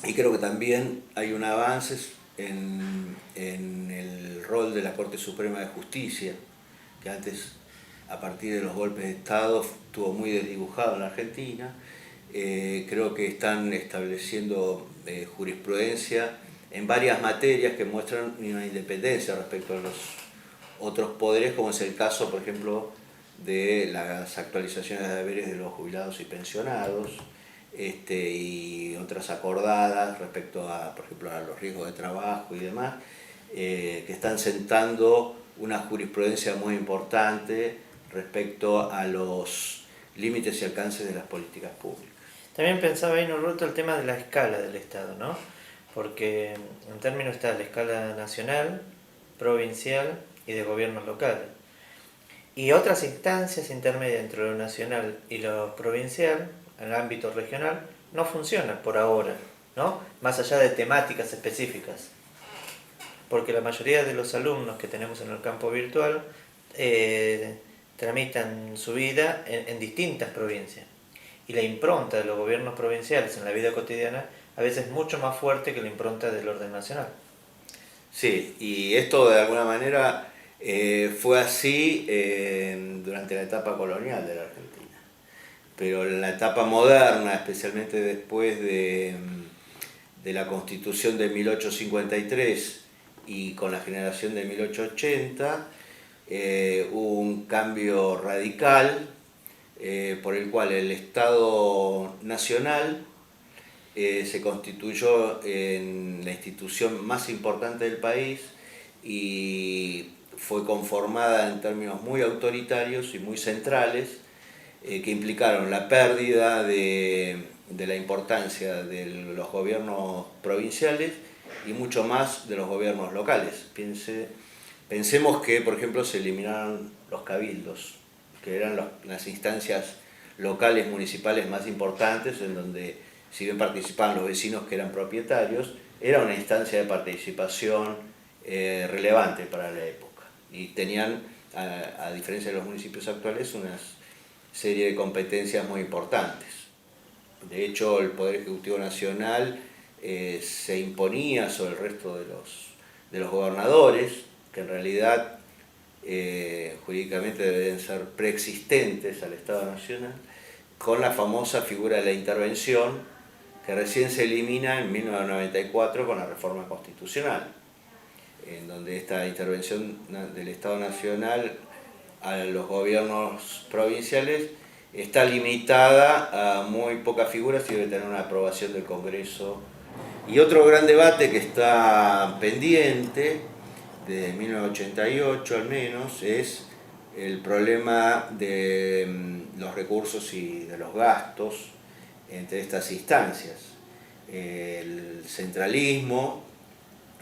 Y creo que también hay un avance en el rol de la Corte Suprema de Justicia, que antes, a partir de los golpes de Estado, estuvo muy desdibujado en la Argentina. Creo que están estableciendo jurisprudencia en varias materias que muestran una independencia respecto a los otros poderes, como es el caso, por ejemplo, de las actualizaciones de deberes de los jubilados y pensionados, y otras acordadas respecto a, por ejemplo, a los riesgos de trabajo y demás, que están sentando una jurisprudencia muy importante respecto a los límites y alcances de las políticas públicas. También pensaba ahí, Norberto, el tema de la escala del Estado, ¿no? Porque en términos está la escala nacional, provincial y de gobiernos locales. Y otras instancias intermedias entre lo nacional y lo provincial, en el ámbito regional, no funcionan por ahora, ¿no? Más allá de temáticas específicas. Porque la mayoría de los alumnos que tenemos en el campo virtual tramitan su vida en distintas provincias. Y la impronta de los gobiernos provinciales en la vida cotidiana a veces es mucho más fuerte que la impronta del orden nacional. Sí, y esto de alguna manera fue así durante la etapa colonial de la Argentina. Pero en la etapa moderna, especialmente después de la Constitución de 1853 y con la generación de 1880, hubo un cambio radical por el cual el Estado Nacional se constituyó en la institución más importante del país y fue conformada en términos muy autoritarios y muy centrales, que implicaron la pérdida de la importancia de los gobiernos provinciales y mucho más de los gobiernos locales. Pensemos que, por ejemplo, se eliminaron los cabildos, que eran las instancias locales, municipales más importantes, en donde, si bien participaban los vecinos que eran propietarios, era una instancia de participación relevante para la época. Y tenían, a diferencia de los municipios actuales, una serie de competencias muy importantes. De hecho, el Poder Ejecutivo Nacional se imponía sobre el resto de los gobernadores, que en realidad jurídicamente deben ser preexistentes al Estado Nacional, con la famosa figura de la intervención, que recién se elimina en 1994 con la reforma constitucional, en donde esta intervención del Estado Nacional a los gobiernos provinciales está limitada a muy pocas figuras y debe tener una aprobación del Congreso. Y otro gran debate que está pendiente, desde 1988 al menos, es el problema de los recursos y de los gastos entre estas instancias. El centralismo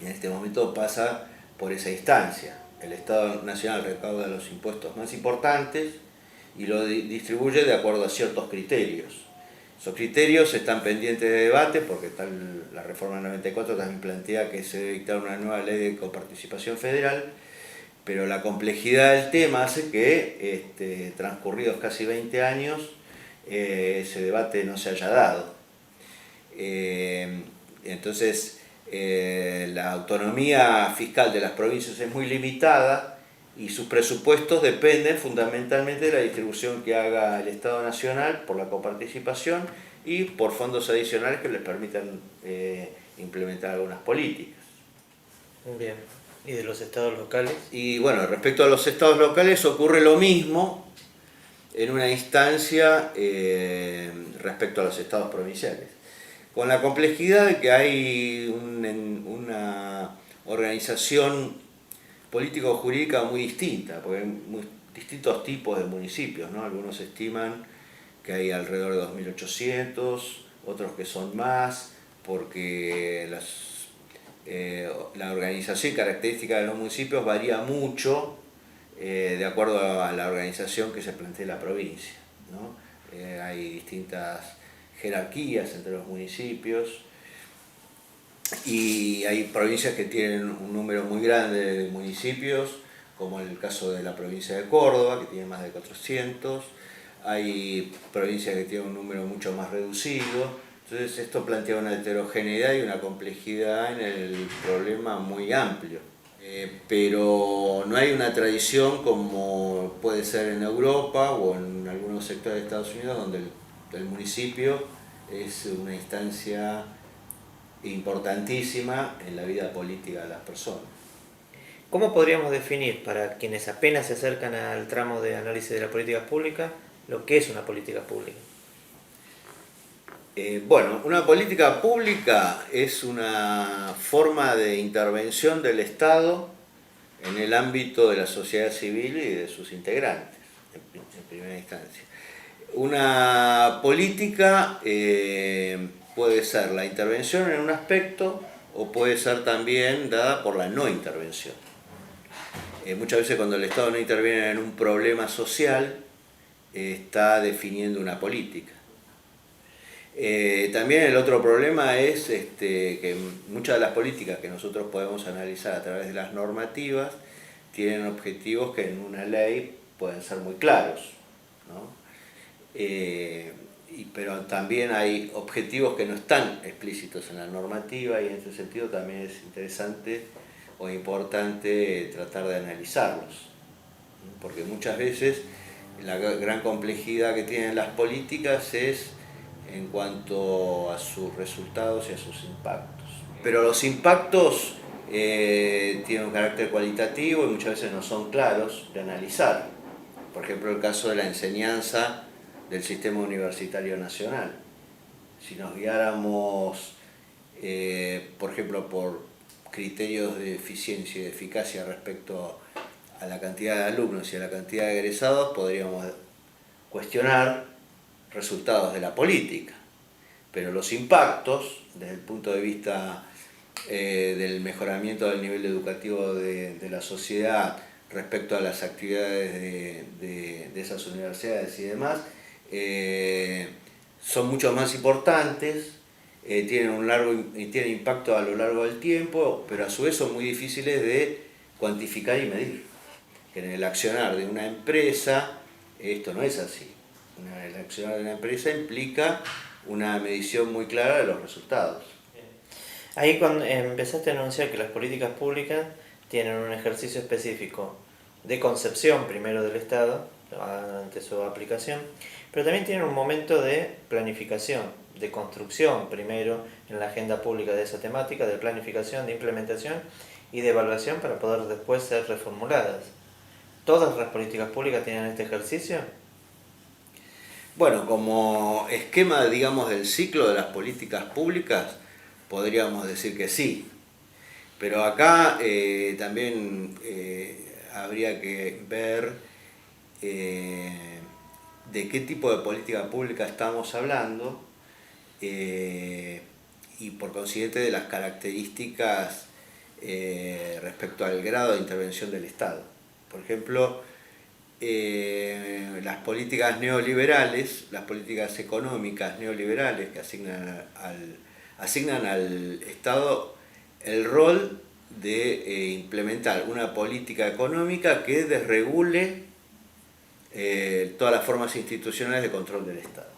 en este momento pasa por esa instancia. El Estado Nacional recauda los impuestos más importantes y lo distribuye de acuerdo a ciertos criterios. Esos criterios están pendientes de debate porque la reforma del 94 también plantea que se debe dictar una nueva ley de coparticipación federal, pero la complejidad del tema hace que, transcurridos casi 20 años, ese debate no se haya dado. Entonces, la autonomía fiscal de las provincias es muy limitada y sus presupuestos dependen fundamentalmente de la distribución que haga el Estado Nacional por la coparticipación y por fondos adicionales que les permitan implementar algunas políticas. Bien. ¿Y de los estados locales? Y bueno, respecto a los estados locales ocurre lo mismo en una instancia respecto a los estados provinciales, con la complejidad de que hay una organización político-jurídica muy distinta, porque hay distintos tipos de municipios, ¿no? Algunos estiman que hay alrededor de 2.800, otros que son más, porque la organización y característica de los municipios varía mucho de acuerdo a la organización que se plantea en la provincia, ¿no? Hay distintas jerarquías entre los municipios y hay provincias que tienen un número muy grande de municipios, como el caso de la provincia de Córdoba, que tiene más de 400. Hay provincias que tienen un número mucho más reducido, Entonces esto plantea una heterogeneidad y una complejidad en el problema muy amplio. Pero no hay una tradición como puede ser en Europa o en algunos sectores de Estados Unidos donde el municipio es una instancia importantísima en la vida política de las personas. ¿Cómo podríamos definir para quienes apenas se acercan al tramo de análisis de la política pública lo que es una política pública? Bueno, una política pública es una forma de intervención del Estado en el ámbito de la sociedad civil y de sus integrantes, en primera instancia. Una política puede ser la intervención en un aspecto o puede ser también dada por la no intervención. Muchas veces cuando el Estado no interviene en un problema social, está definiendo una política. También el otro problema es que muchas de las políticas que nosotros podemos analizar a través de las normativas tienen objetivos que en una ley pueden ser muy claros, ¿no? Pero también hay objetivos que no están explícitos en la normativa y en ese sentido también es interesante o importante tratar de analizarlos, ¿no? Porque muchas veces la gran complejidad que tienen las políticas es en cuanto a sus resultados y a sus impactos. Pero los impactos tienen un carácter cualitativo y muchas veces no son claros de analizar. Por ejemplo, el caso de la enseñanza del sistema universitario nacional. Si nos guiáramos, por ejemplo, por criterios de eficiencia y de eficacia respecto a la cantidad de alumnos y a la cantidad de egresados, podríamos cuestionar resultados de la política, pero los impactos desde el punto de vista del mejoramiento del nivel educativo de la sociedad respecto a las actividades de esas universidades y demás son mucho más importantes, tienen impacto a lo largo del tiempo, pero a su vez son muy difíciles de cuantificar y medir. En el accionar de una empresa esto no es así. El accionar de una empresa implica una medición muy clara de los resultados. Ahí cuando empezaste a anunciar que las políticas públicas tienen un ejercicio específico de concepción primero del Estado, ante su aplicación, pero también tienen un momento de planificación, de construcción primero en la agenda pública de esa temática, de planificación, de implementación y de evaluación para poder después ser reformuladas. ¿Todas las políticas públicas tienen este ejercicio? Bueno, como esquema, digamos, del ciclo de las políticas públicas, podríamos decir que sí. Pero acá también habría que ver de qué tipo de política pública estamos hablando y por consiguiente de las características respecto al grado de intervención del Estado. Por ejemplo, las políticas neoliberales, las políticas económicas neoliberales que asignan al Estado el rol de implementar una política económica que desregule todas las formas institucionales de control del Estado.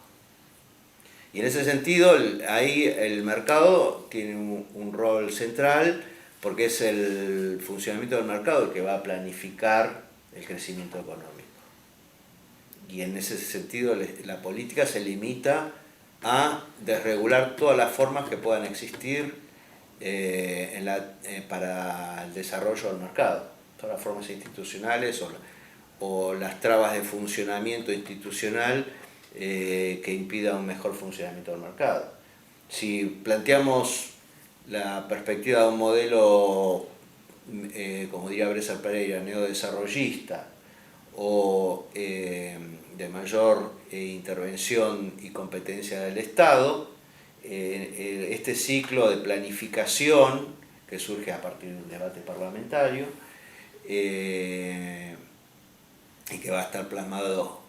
Y en ese sentido, ahí el mercado tiene un rol central porque es el funcionamiento del mercado el que va a planificar el crecimiento económico. Y en ese sentido la política se limita a desregular todas las formas que puedan existir para el desarrollo del mercado, todas las formas institucionales o las trabas de funcionamiento institucional que impidan un mejor funcionamiento del mercado. Si planteamos la perspectiva de un modelo, como diría Bresser Pereira, neodesarrollista o de mayor intervención y competencia del Estado, este ciclo de planificación que surge a partir de un debate parlamentario y que va a estar plasmado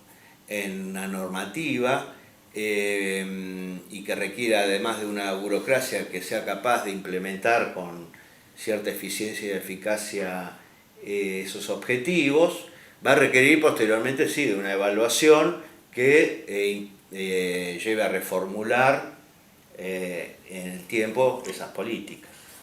en una normativa y que requiere además de una burocracia que sea capaz de implementar con cierta eficiencia y eficacia esos objetivos, va a requerir posteriormente sí de una evaluación que lleve a reformular en el tiempo esas políticas.